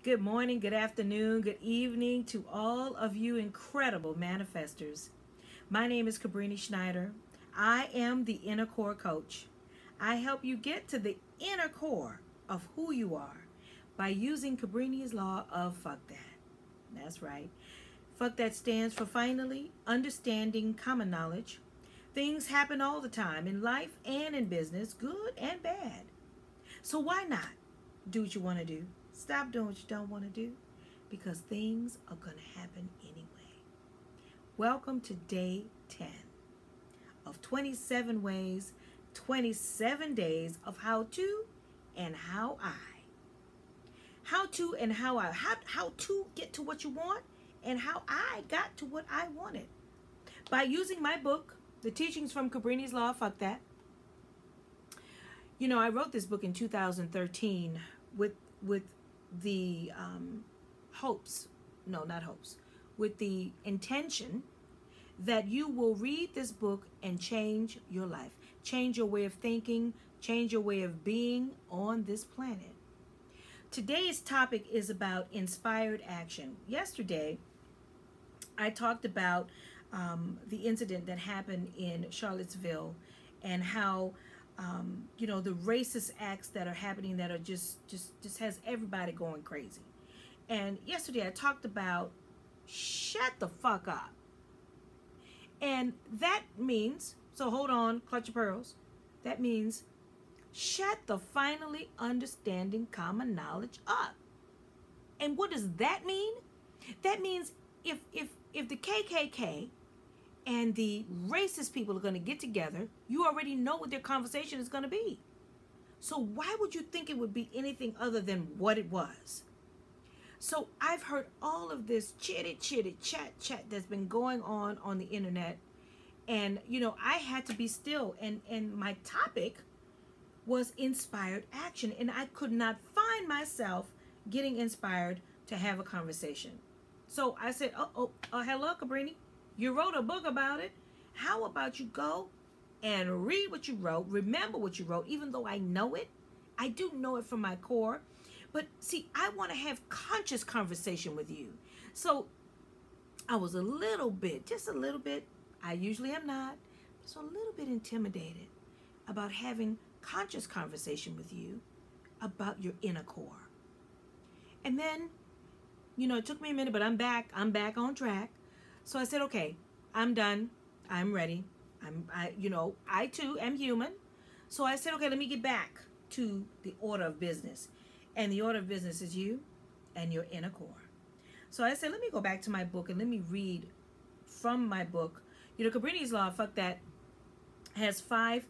Good morning, good afternoon, good evening to all of you incredible manifestors. My name is Cabrini Schnyder. I am the InnerCore coach. I help you get to the inner core of who you are by using Cabrini's law of fuck that. That's right. Fuck that stands for finally understanding common knowledge. Things happen all the time in life and in business, good and bad. So why not do what you want to do? Stop doing what you don't want to do, because things are going to happen anyway. Welcome to day 10 of 27 ways, 27 days of how to and how I. How to and how I. How to get to what you want and how I got to what I wanted. By using my book, The Teachings from Cabrini's Law, Fuck That. You know, I wrote this book in 2013 with the with the intention that you will read this book and change your life, change your way of thinking, change your way of being on this planet. Today's topic is about inspired action. Yesterday, I talked about the incident that happened in Charlottesville and how the racist acts that are happening that are just has everybody going crazy. And yesterday I talked about shut the fuck up. And that means, so hold on, clutch your pearls. That means shut the finally understanding common knowledge up. And what does that mean? That means if the KKK and the racist people are going to get together, you already know what their conversation is going to be. So why would you think it would be anything other than what it was? So I've heard all of this chitty chat that's been going on the internet. And, I had to be still. And my topic was inspired action. And I could not find myself getting inspired to have a conversation. So I said, hello, Cabrini. You wrote a book about it. How about you go and read what you wrote, remember what you wrote, even though I know it. I do know it from my core. But see, I want to have conscious conversation with you. So I was just a little bit, I usually am not, just a little bit intimidated about having conscious conversation with you about your inner core. And then, it took me a minute, but I'm back on track. So I said, okay, I'm done. I'm ready. I too am human. So I said, okay, let me get back to the order of business. And the order of business is you and your inner core. So I said, let me go back to my book and let me read from my book. Cabrini's Law, Fuck That, has 5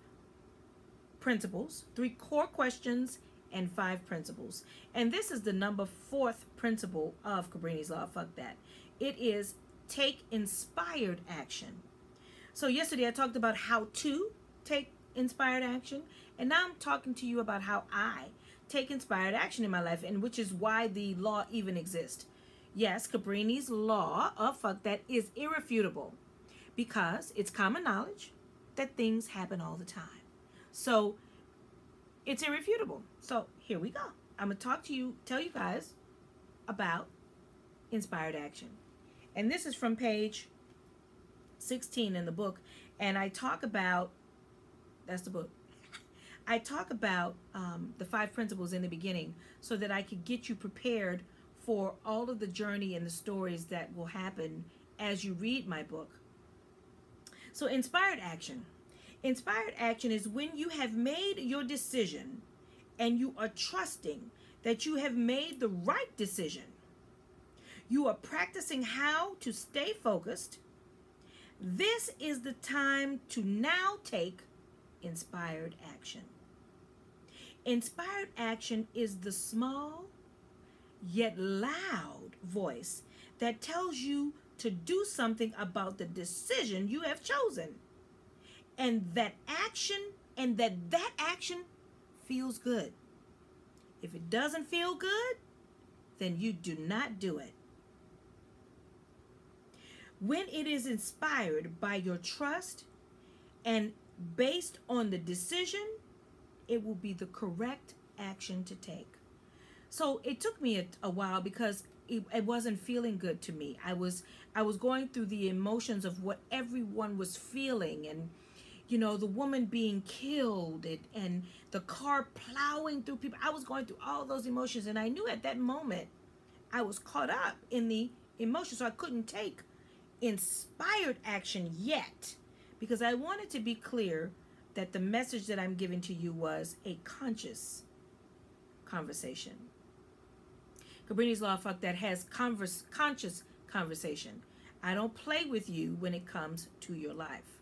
principles, 3 core questions, and 5 principles. And this is the number 4th principle of Cabrini's Law, Fuck That. It is take inspired action. So yesterday I talked about how to take inspired action, and now I'm talking to you about how I take inspired action in my life, and which is why the law even exists. Yes, Cabrini's law of fuck that is irrefutable because it's common knowledge that things happen all the time. So it's irrefutable. So here we go. I'm going to tell you guys about inspired action. And this is from page 16 in the book. And I talk about, that's the book. I talk about the 5 principles in the beginning so that I could get you prepared for all of the journey and the stories that will happen as you read my book. So inspired action. Inspired action is when you have made your decision and you are trusting that you have made the right decision. You are practicing how to stay focused. This is the time to now take inspired action. Inspired action is the small yet loud voice that tells you to do something about the decision you have chosen. And that action feels good. If it doesn't feel good, then you do not do it. When it is inspired by your trust and based on the decision, it will be the correct action to take. So it took me a while because it wasn't feeling good to me. I was going through the emotions of what everyone was feeling, and you know, the woman being killed, and the car plowing through people. I was going through all those emotions, and I knew at that moment I was caught up in the emotion, so I couldn't take inspired action yet, because I wanted to be clear that the message that I'm giving to you was a conscious conversation. Cabrini's Law Fuck that has conscious conversation. I don't play with you when it comes to your life.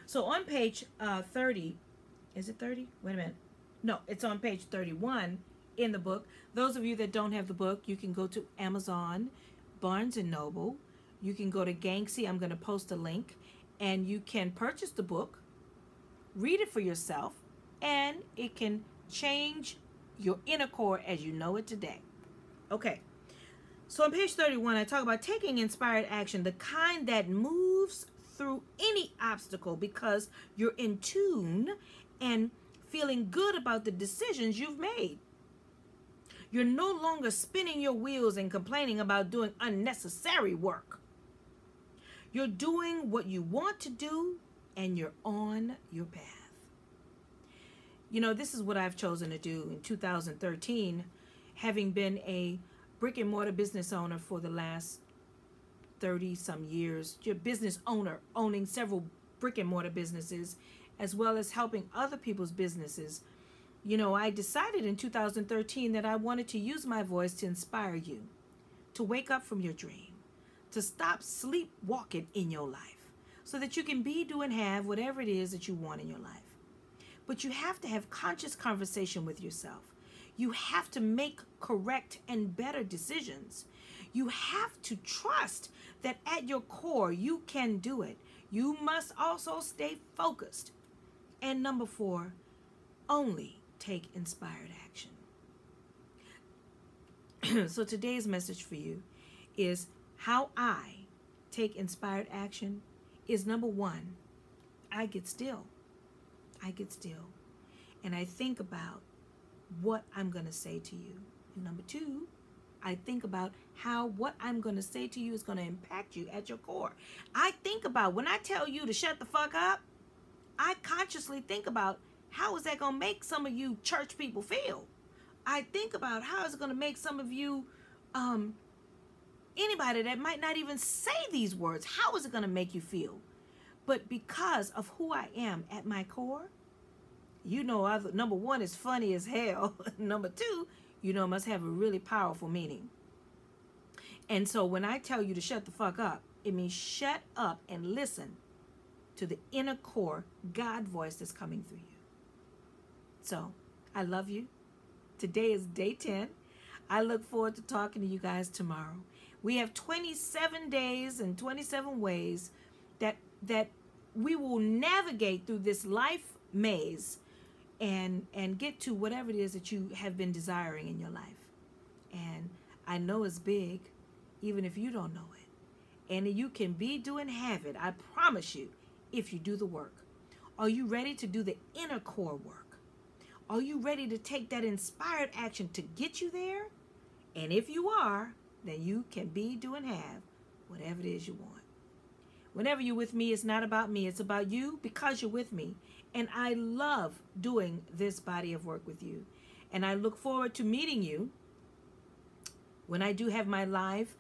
So on page 30, is it 30? Wait a minute. No, it's on page 31 in the book. Those of you that don't have the book, you can go to Amazon, Barnes & Noble. You can go to Gangsy. I'm going to post a link. And you can purchase the book, read it for yourself, and it can change your inner core as you know it today. Okay. So on page 31, I talk about taking inspired action, the kind that moves through any obstacle because you're in tune and feeling good about the decisions you've made. You're no longer spinning your wheels and complaining about doing unnecessary work. You're doing what you want to do, and you're on your path. You know, this is what I've chosen to do in 2013, having been a brick and mortar business owner for the last 30 some years. You're a business owner, owning several brick and mortar businesses, as well as helping other people's businesses. You know, I decided in 2013 that I wanted to use my voice to inspire you, to wake up from your dream, to stop sleepwalking in your life, so that you can be, do, and have whatever it is that you want in your life. But you have to have conscious conversation with yourself. You have to make correct and better decisions. You have to trust that at your core, you can do it. You must also stay focused. And number 4, only take inspired action. So today's message for you is how I take inspired action is, number 1, I get still. I get still. And I think about what I'm going to say to you. And number 2, I think about how what I'm going to say to you is going to impact you at your core. I think about, when I tell you to shut the fuck up, I consciously think about how is that going to make some of you church people feel. I think about how is it going to make some of you, anybody that might not even say these words, how is it going to make you feel? But because of who I am at my core, you know, number 1 is funny as hell. Number 2, you know, must have a really powerful meaning. And so when I tell you to shut the fuck up, it means shut up and listen to the inner core God voice that's coming through you. So I love you. Today is day 10. I look forward to talking to you guys tomorrow. We have 27 days and 27 ways that we will navigate through this life maze and get to whatever it is that you have been desiring in your life. And I know it's big, even if you don't know it. And you can be, do, and have it, I promise you, if you do the work. Are you ready to do the inner core work? Are you ready to take that inspired action to get you there? And if you are, then you can be, do, and have whatever it is you want. Whenever you're with me, it's not about me. It's about you because you're with me. And I love doing this body of work with you. And I look forward to meeting you when I do have my live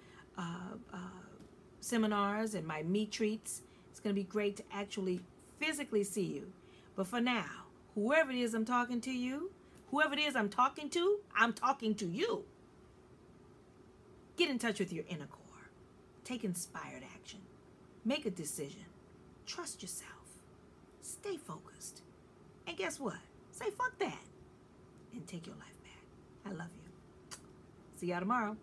seminars and my meet treats. It's going to be great to actually physically see you. But for now, whoever it is I'm talking to you, whoever it is I'm talking to you. Get in touch with your inner core. Take inspired action. Make a decision. Trust yourself. Stay focused. And guess what? Say fuck that. And take your life back. I love you. See y'all tomorrow.